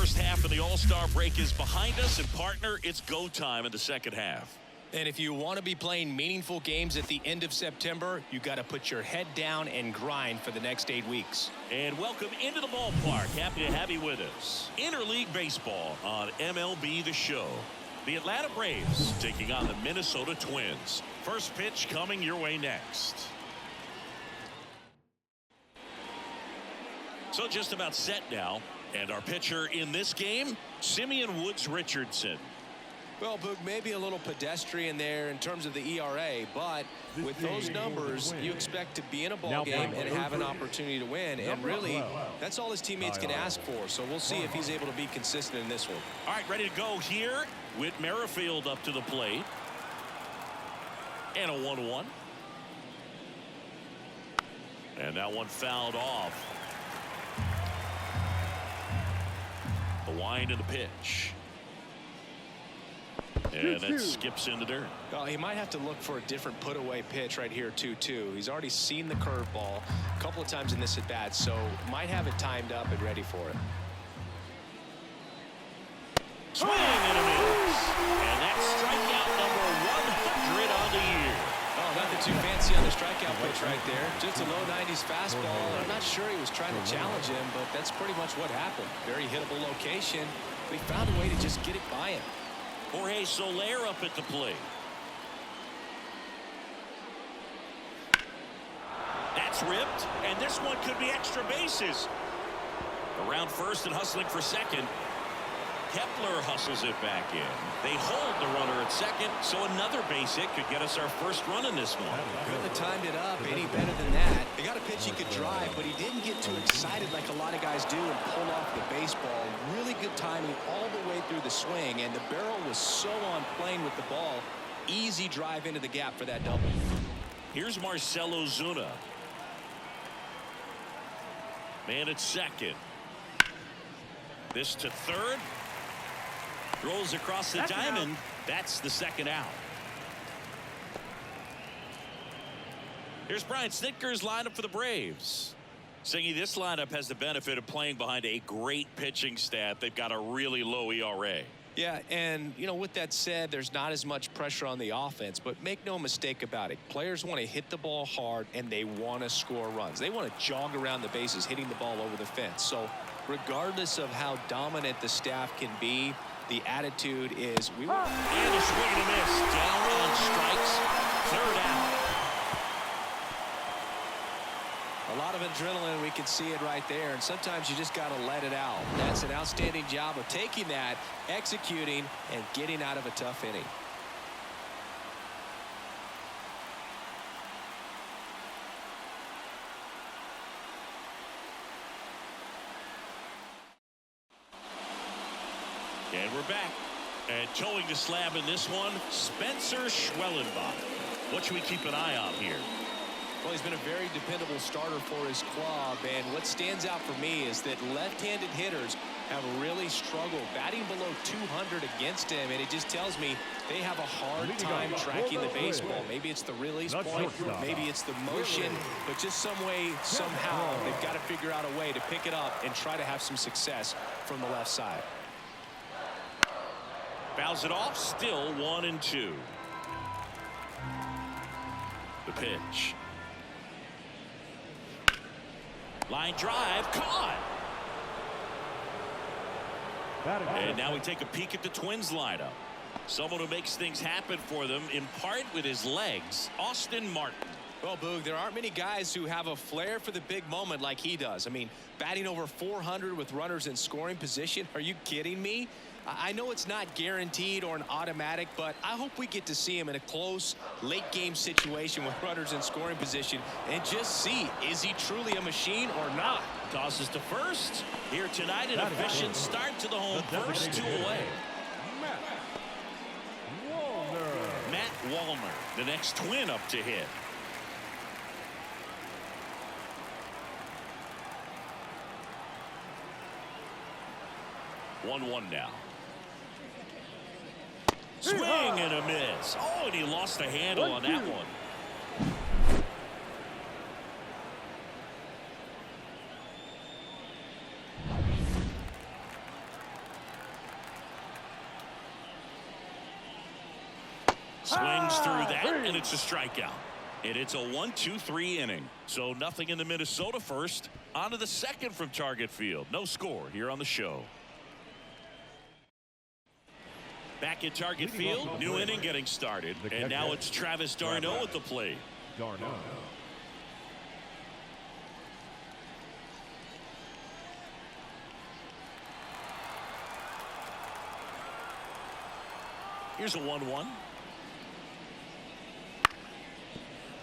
first half of the All-Star break is behind us, and partner, it's go time in the second half. And if you want to be playing meaningful games at the end of September, you got to put your head down and grind for the next 8 weeks. And welcome into the ballpark. Happy to have you with us. Interleague Baseball on MLB The Show. The Atlanta Braves taking on the Minnesota Twins. First pitch coming your way next. So just about set now. And our pitcher in this game, Simeon Woods Richardson. Well, Boog, maybe a little pedestrian there in terms of the ERA, but with those numbers, you expect to be in a ball game and have an opportunity to win. And really, that's all his teammates can ask for. So we'll see if he's able to be consistent in this one. All right, ready to go here. Whit Merrifield up to the plate. And a 1-1. And that one fouled off. The wind of the pitch. And that skips into dirt. Well, he might have to look for a different put-away pitch right here, 2-2. He's already seen the curveball a couple of times in this at-bat, so might have it timed up and ready for it. Swing and a miss. And that's strikeout number 100 on the year. Oh, nothing too fancy on the strikeout pitch right there. Just a low 90s fastball. I'm not sure he was trying to challenge him, but that's pretty much what happened. Very hittable location, but he found a way to just get it by him. Jorge Soler up at the plate. That's ripped, and this one could be extra bases. Around first and hustling for second. Kepler hustles it back in. They hold the runner at second, so another base hit could get us our first run in this one. Couldn't have timed it up any better than that. He got a pitch he could drive, but he didn't get too excited like a lot of guys do and pull off the baseball. Really good timing all the way through the swing, and the barrel was so on plane with the ball. Easy drive into the gap for that double. Here's Marcell Ozuna. Man at second. This to third. Rolls across the diamond. That's the second out. Here's Brian Snitker's lineup for the Braves. Singy, this lineup has the benefit of playing behind a great pitching staff. They've got a really low ERA. Yeah, and, you know, with that said, there's not as much pressure on the offense, but make no mistake about it. Players want to hit the ball hard, and they want to score runs. They want to jog around the bases, hitting the ball over the fence. So regardless of how dominant the staff can be, the attitude is we want. And a swing and a miss. Down on strikes. Third out. A lot of adrenaline, we can see it right there, and sometimes you just got to let it out. That's an outstanding job of taking that, executing, and getting out of a tough inning. And we're back. And towing the slab in this one, Spencer Schwellenbach. What should we keep an eye on here? Well, he's been a very dependable starter for his club, and what stands out for me is that left-handed hitters have really struggled batting below 200 against him, and it just tells me they have a hard time tracking the baseball. Maybe it's the release point, maybe it's the motion, but just some way, somehow, they've got to figure out a way to pick it up and try to have some success from the left side. Fouls it off, still 1-2. The pitch. Line drive, caught. And now we take a peek at the Twins lineup. Someone who makes things happen for them, in part with his legs, Austin Martin. Well, Boog, there aren't many guys who have a flair for the big moment like he does. I mean, batting over 400 with runners in scoring position. Are you kidding me? I know it's not guaranteed or an automatic, but I hope we get to see him in a close late game situation with runners in scoring position and just see, is he truly a machine or not? Tosses to first. Here tonight, an efficient start to the home first, 2 away. Matt Wallner, the next Twin up to hit. One now. Swing and a miss. Oh, and he lost the handle on that one. Swings through that, and it's a strikeout. And it's a 1-2-3 inning. So nothing in the Minnesota first. On to the second from Target Field. No score here on the show. Back at Target Field, new inning getting started. And now it's Travis d'Arnaud at the plate. Here's a 1-1.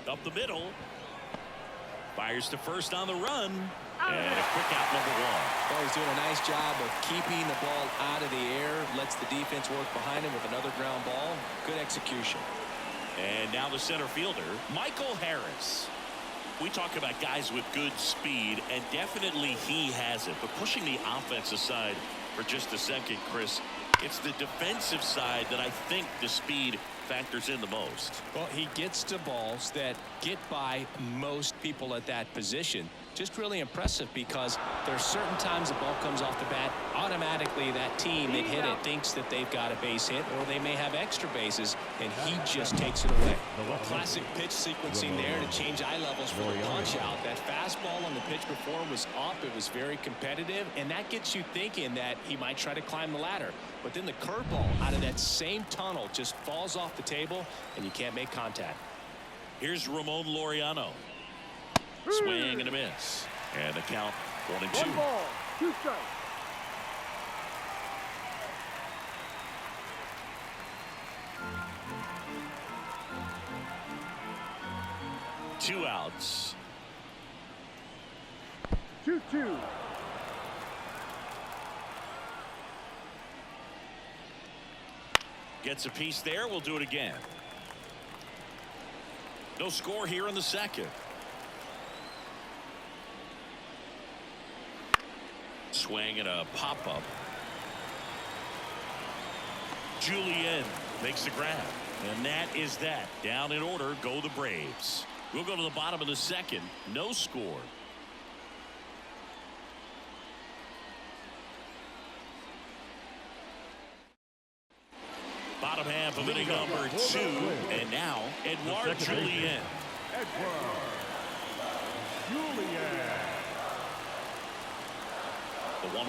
Up the middle. Fires to first on the run. And a quick out, number one. Well, he's doing a nice job of keeping the ball out of the air. Lets the defense work behind him with another ground ball. Good execution. And now the center fielder, Michael Harris. We talk about guys with good speed, and definitely he has it. But pushing the offense aside for just a second, Chris, it's the defensive side that I think the speed factors in the most. Well, he gets to balls that get by most people at that position. Just really impressive because there's certain times the ball comes off the bat, automatically that team that hit it thinks that they've got a base hit, or they may have extra bases, and he just takes it away. Classic pitch sequencing there to change eye levels for the punch out. That fastball on the pitch before was up. It was very competitive, and that gets you thinking that he might try to climb the ladder. But then the curveball out of that same tunnel just falls off the table, and you can't make contact. Here's Ramon Laureano. Swing and a miss. And the count 1-2. 1 ball, 2 strikes. Two outs. 2-2. Gets a piece there. We'll do it again. No score here in the second. Swing and a pop-up. Julien makes the grab. And that is that. Down in order go the Braves. We'll go to the bottom of the second. No score. Bottom half of inning number 2. And now Edouard Julien. The 1-1.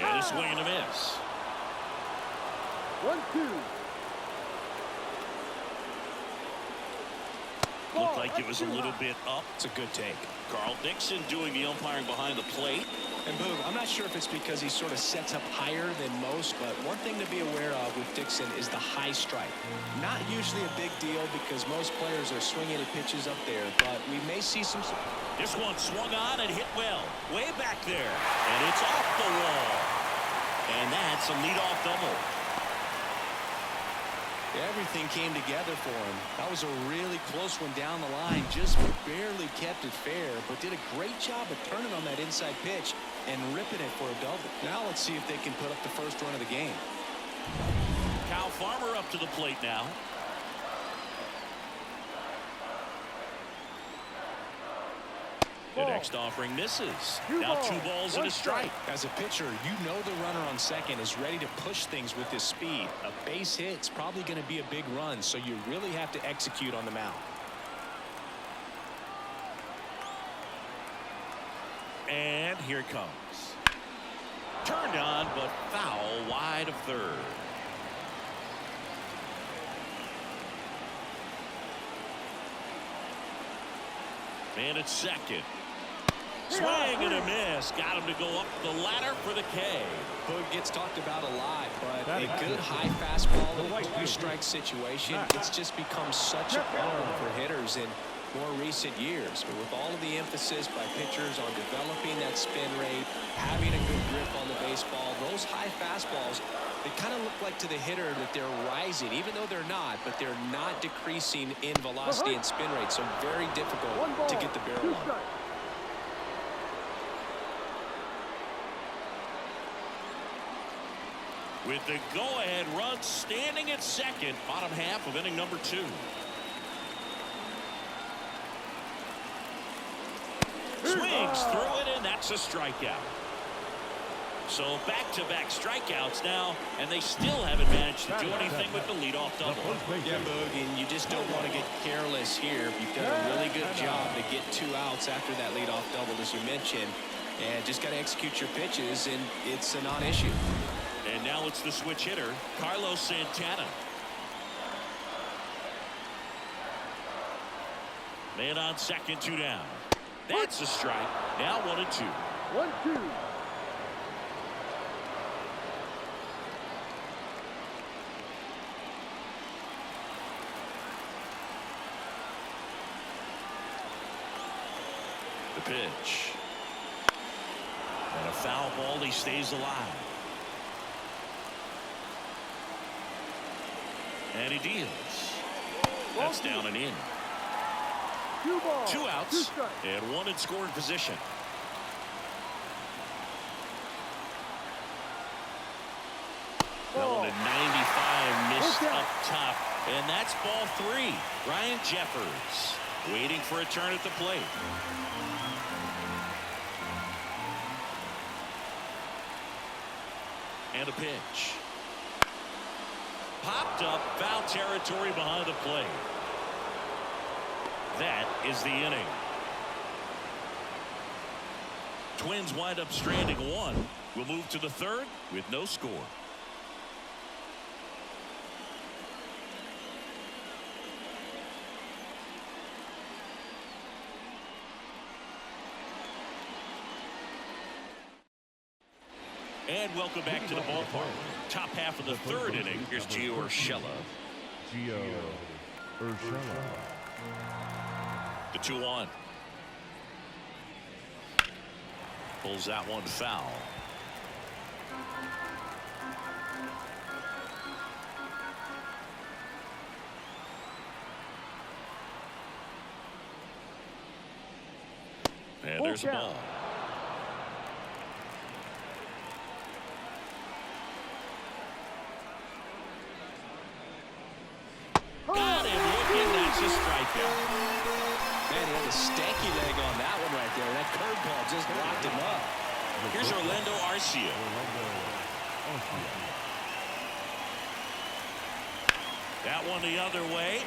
And a swing and a miss. 1-2. Looked like it was a little bit up. It's a good take. Carl Dixon doing the umpiring behind the plate. And boom, I'm not sure if it's because he sort of sets up higher than most, but one thing to be aware of with Dixon is the high strike. Not usually a big deal because most players are swinging at pitches up there, but we may see some. This one swung on and hit well. Way back there. And it's off the wall. And that's a leadoff double. Everything came together for him. That was a really close one down the line. Just barely kept it fair, but did a great job of turning on that inside pitch and ripping it for a double. Now let's see if they can put up the first run of the game. Kyle Farmer up to the plate now. The next offering misses. Now 2 balls and a strike. As a pitcher, you know the runner on second is ready to push things with his speed. A base hit's probably going to be a big run, so you really have to execute on the mound. And here it comes. Turned on, but foul wide of third. And it's second. Swing and a miss. Got him to go up the ladder for the K. Hood gets talked about a lot, but a good high fastball in a 2-strike situation, it's just become such a problem for hitters in more recent years. But with all of the emphasis by pitchers on developing that spin rate, having a good grip on the baseball, those high fastballs, they kind of look like to the hitter that they're rising, even though they're not, but they're not decreasing in velocity and spin rate, so very difficult to get the barrel on. With the go-ahead run standing at second, bottom half of inning number 2. Swings through it, and that's a strikeout. So back-to-back strikeouts now, and they still haven't managed to do anything with the leadoff double. Yeah, Boog, and you just don't want to get careless here. You've done a really good job to get 2 outs after that leadoff double, as you mentioned, and just got to execute your pitches, and it's a non-issue. And now it's the switch hitter, Carlos Santana. Man on second, 2 down. That's a strike. Now 1-2. 1-2. The pitch. And a foul ball. He stays alive. And he deals. That's down and in. 2 balls. 2 outs 2 strikes. and 1 in scoring position. That one at 95 missed up top, and that's ball 3. Ryan Jeffers waiting for a turn at the plate. And a pitch. Popped up, foul territory behind the plate. That is the inning. Twins wind up stranding 1. We'll move to the 3rd with no score. And welcome back to the ballpark. Top half of the 3rd inning. Here's Gio Urshela. The 2-1. Pulls that one foul. And there's a ball. Got him looking. That's a strikeout. Man, he had a stanky leg on that one right there. That curveball just locked him up. Here's Orlando Arcia. That one the other way.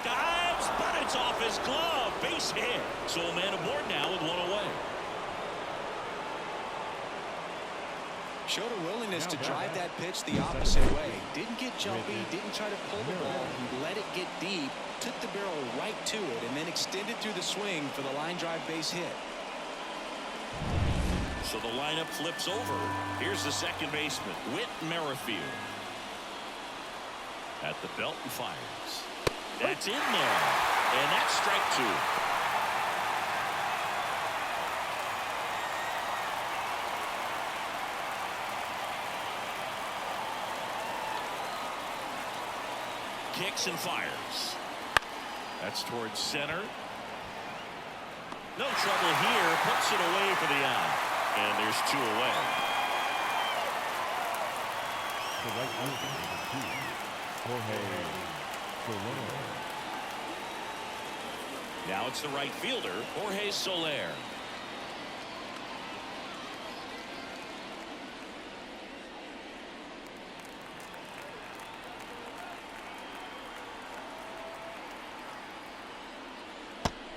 Dives, but it's off his glove. Base hit. So a man aboard now with 1 away. Showed a willingness to drive that pitch the opposite way. Didn't get jumpy, didn't try to pull the ball. He let it get deep, took the barrel right to it, and then extended through the swing for the line drive base hit. So the lineup flips over. Here's the second baseman, Whit Merrifield. At the belt and fires. That's in there. And that's strike 2. Kicks and fires. That's towards center. No trouble here. Puts it away for the out. And there's 2 away. Now it's the right fielder, Jorge Soler.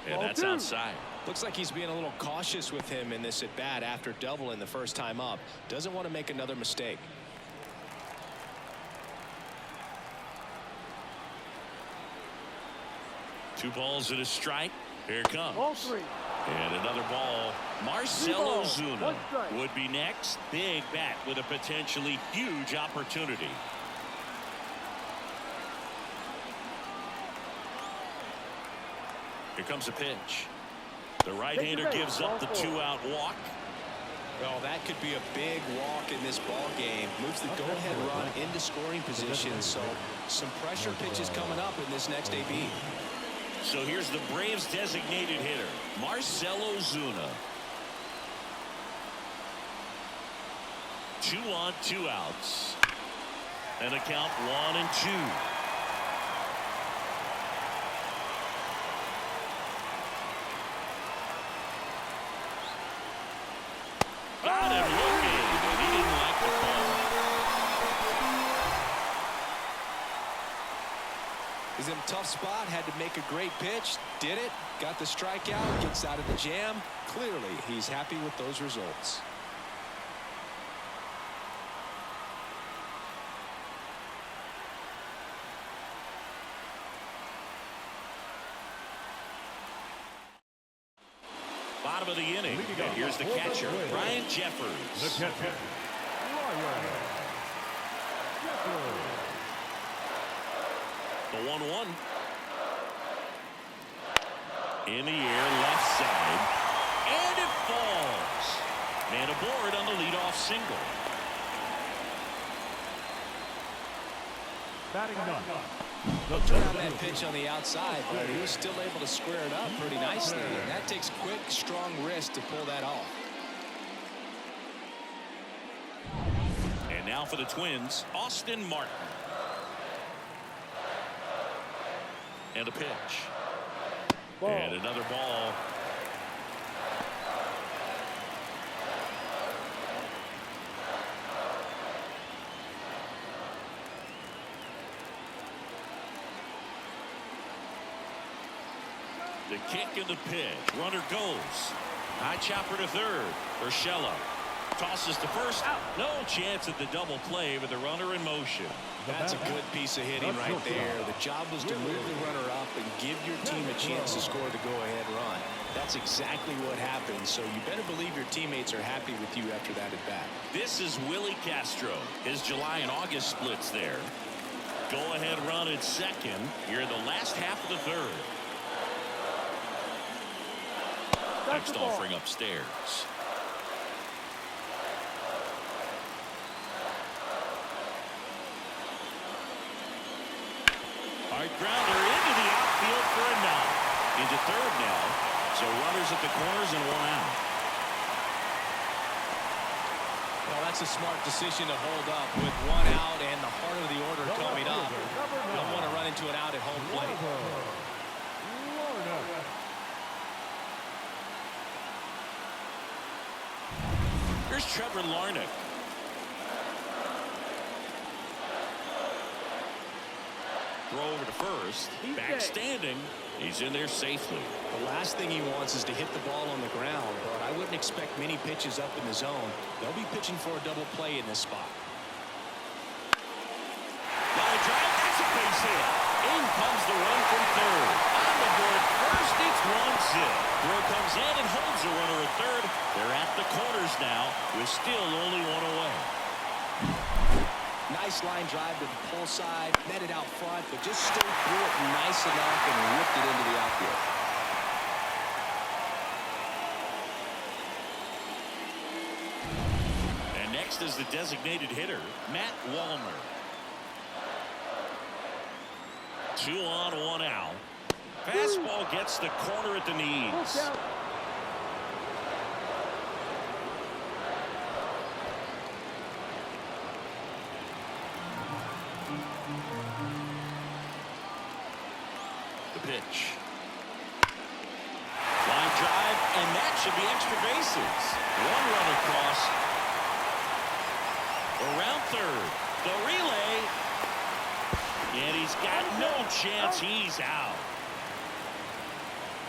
And that's outside. Looks like he's being a little cautious with him in this at bat after doubling the first time up. Doesn't want to make another mistake. Two balls and a strike. Here it comes. Ball 3. And another ball. Marcell Ozuna would be next. Big bat with a potentially huge opportunity. Here comes a pitch. The right-hander gives up the 2-out walk. Well, that could be a big walk in this ball game. Moves the go-ahead run into scoring position. So some pressure pitches coming up in this next AB. So here's the Braves designated hitter, Marcell Ozuna. 2 on, 2 outs. And a count 1-2. Got him looking. tough spot, had to make a great pitch, did it, got the strikeout, gets out of the jam. Clearly, he's happy with those results. Bottom of the inning. And here's the catcher, Ryan Jeffers. The catcher, Ryan Jeffers. The 1-1. In the air, left side. And it falls. Man aboard on the leadoff single. Batting none. Took out that pitch on the outside, but he was still able to square it up pretty nicely. And that takes quick, strong wrist to pull that off. And now for the Twins, Austin Martin. And a pitch. Ball. And another ball. The kick and the pitch. Runner goes. High chopper to third. Urshela tosses to first. Out. No chance at the double play with the runner in motion. That's a good piece of hitting right there. The job was to move the runner up and give your team a chance to score the go-ahead run. That's exactly what happened, so you better believe your teammates are happy with you after that at-bat. This is Willie Castro. His July and August splits there. Go-ahead run at second here in the last half of the third. Next offering upstairs. Hard grounder into the outfield for a knock. Into third now. So runners at the corners and one out. Well, that's a smart decision to hold up with one out and the heart of the order coming up. You don't want to run into an out at home plate. Here's Trevor Larnach. Throw over to first. Back standing. He's in there safely. The last thing he wants is to hit the ball on the ground, but I wouldn't expect many pitches up in the zone. They'll be pitching for a double play in this spot. Line drive. That's a base hit. In comes the run from third. On the board first. It's 1-0. Throw comes in and holds the runner at third. They're at the corners now with still only one away. Nice line drive to the pull side, met it out front, but just stayed through it nice enough and whipped it into the outfield. And next is the designated hitter, Matt Wallner. 2 on, 1 out. Fastball gets the corner at the knees. The pitch. Line drive, and that should be extra bases. One run across. Around third. The relay. And he's got no chance. He's out.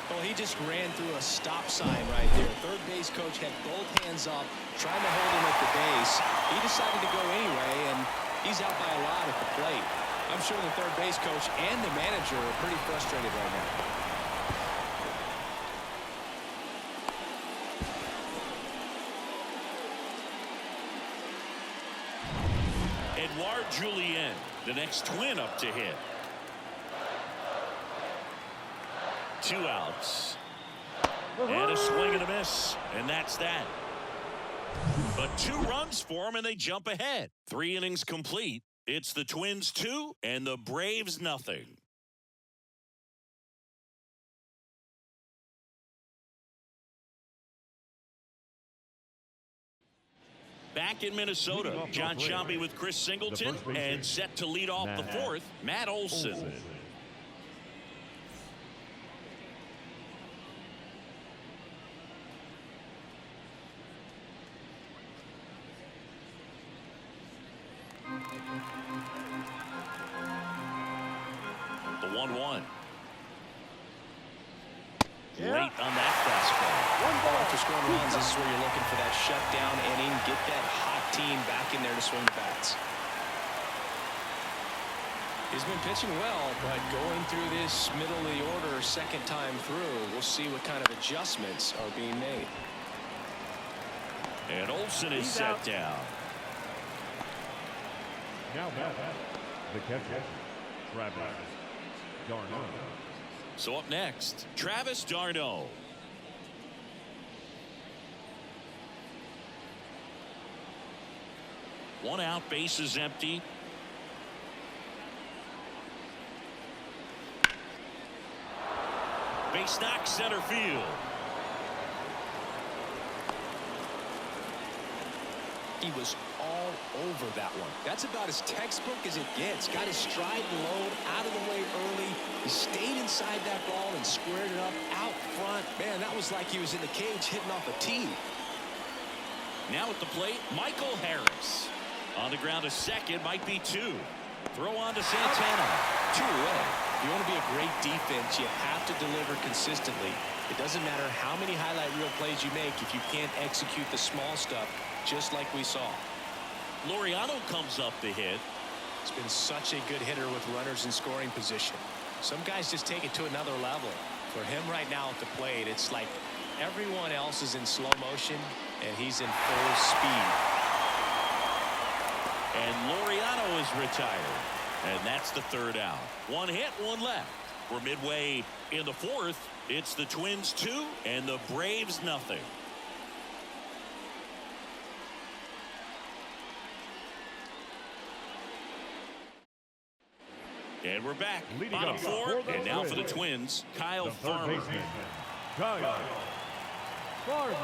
Well, he just ran through a stop sign right there. Third base coach had both hands up, trying to hold him at the base. He decided to go anyway, and he's out by a lot at the plate. I'm sure the third base coach and the manager are pretty frustrated right now. Edouard Julien, the next Twin up to hit. 2 outs. And a swing and a miss. And that's that. But 2 runs for him and they jump ahead. 3 innings complete. It's the Twins 2 and the Braves nothing. Back in Minnesota, John Sciambi with Chris Singleton and set to lead off the 4th, Matt Olson. The 1-1. Yeah. Late on that fastball. After scoring runs, this is where you're looking for that shutdown inning. Get that hot team back in there to swing the bats. He's been pitching well, but going through this middle of the order second time through, we'll see what kind of adjustments are being made. And Olsen is set down. Now back. The catcher, Travis d'Arnaud. So up next, Travis d'Arnaud. One out, bases empty. Base knock, center field. He was all over that one. That's about as textbook as it gets. Got his stride low, out of the way early. He stayed inside that ball and squared it up out front. Man, that was like he was in the cage hitting off a tee. Now at the plate, Michael Harris. On the ground, a second, might be two. Throw on to Santana. 2 away. If you want to be a great defense, you have to deliver consistently. It doesn't matter how many highlight reel plays you make if you can't execute the small stuff, just like we saw. Laureano comes up to hit. He's been such a good hitter with runners in scoring position. Some guys just take it to another level. For him right now at the plate, it's like everyone else is in slow motion, and he's in full speed. And Laureano is retired. And that's the third out. One hit, one left. We're midway in the fourth. It's the Twins 2 and the Braves nothing. And we're back. Leading Bottom off four. for the And now for the Twins, Twins, Kyle the third Farmer. baseman, Kyle Farmer.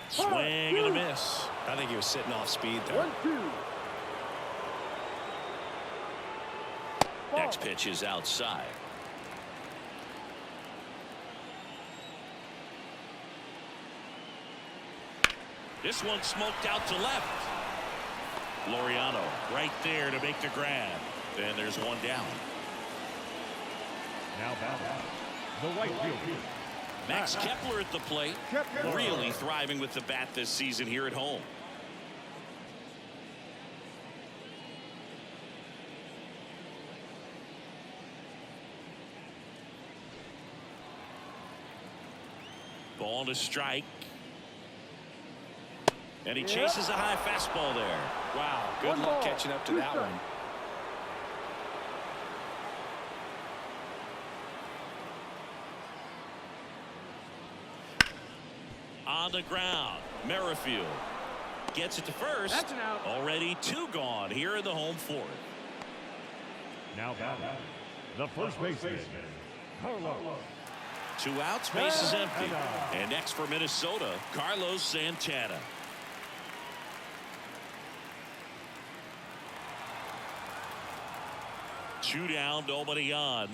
Swing and a miss. I think he was sitting off speed there. 1-2. Next pitch is outside. This one smoked out to left. Laureano right there to make the grab. Then there's one down. Now batting, the right fielder, Max Kepler at the plate. Kepler. Really thriving with the bat this season here at home. Ball to strike. And he chases a high fastball there. Wow, good luck catching up to that one. On the ground, Merrifield gets it to first. That's an out. Already 2 gone here in the home fourth. Now batting, the first baseman, Carlos. 2 outs, bases empty. And next for Minnesota, Carlos Santana. Two down, nobody on.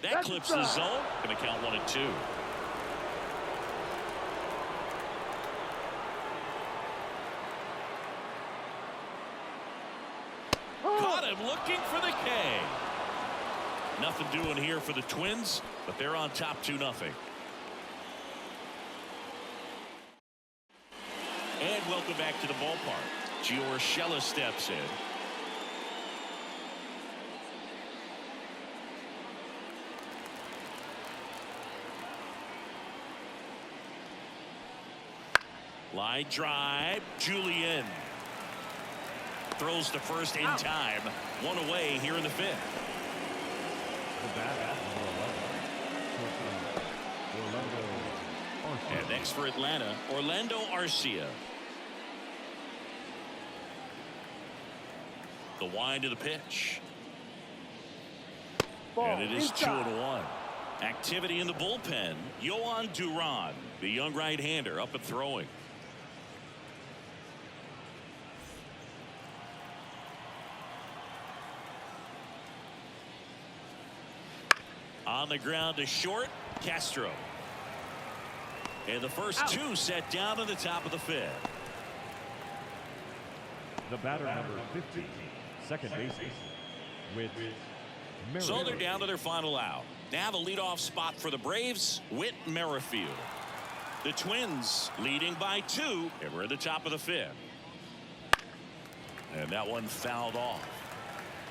That clips the zone. Going to count 1-2. Caught him looking for the K. Nothing doing here for the Twins, but they're on top 2-0. And welcome back to the ballpark. Gio Urshela steps in. Line drive, Julian throws to first in time. 1 away here in the 5th. The bat, Orlando. And next for Atlanta, Orlando Arcia. The wind of the pitch. And it is 2-1. Activity in the bullpen. Yohan Duran, the young right-hander, up and throwing. On the ground to short, Castro. And the first 2 set down in the top of the 5th. The batter, number 50, second base with So they're Merrifield. down to their final out. Now the leadoff spot for the Braves, Whit Merrifield. The Twins leading by 2, and we're at the top of the 5th. And that one fouled off.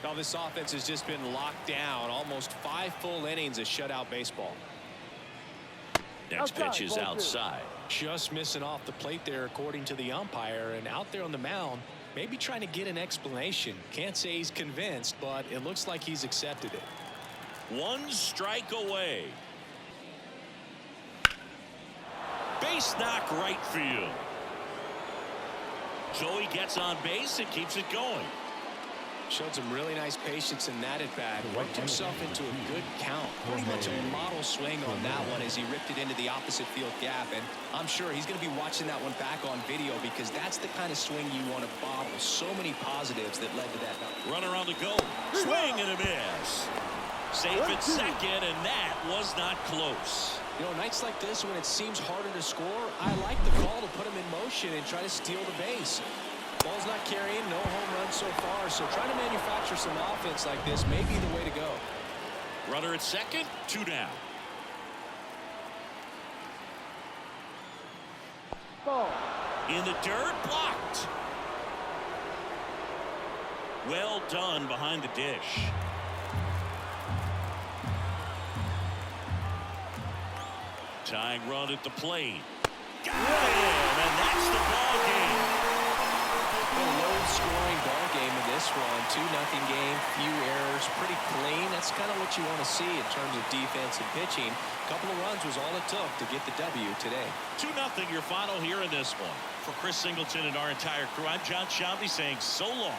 Well, this offense has just been locked down. Almost 5 full innings of shutout baseball. Next pitch is outside. Just missing off the plate there, according to the umpire, and out there on the mound, maybe trying to get an explanation. Can't say he's convinced, but it looks like he's accepted it. 1 strike away. Base knock right field. Joey gets on base and keeps it going. Showed some really nice patience in that at bat. Worked himself into a good count. Pretty much a model swing on that one as he ripped it into the opposite field gap. And I'm sure he's going to be watching that one back on video because that's the kind of swing you want to bottle. So many positives that led to that. Runner on the go. Swing and a miss. Safe at second, and that was not close. You know, nights like this when it seems harder to score, I like the call to put him in motion and try to steal the base. Ball's not carrying, no home runs so far, so trying to manufacture some offense like this may be the way to go. Runner at second, 2 down. Ball. In the dirt, blocked. Well done behind the dish. Tying run at the plate. Got him, and that's the ball game. A low-scoring ball game in this one. 2-0 game, few errors, pretty clean. That's kind of what you want to see in terms of defense and pitching. A couple of runs was all it took to get the W today. 2-0 your final here in this one. For Chris Singleton and our entire crew, I'm John Shambi saying so long.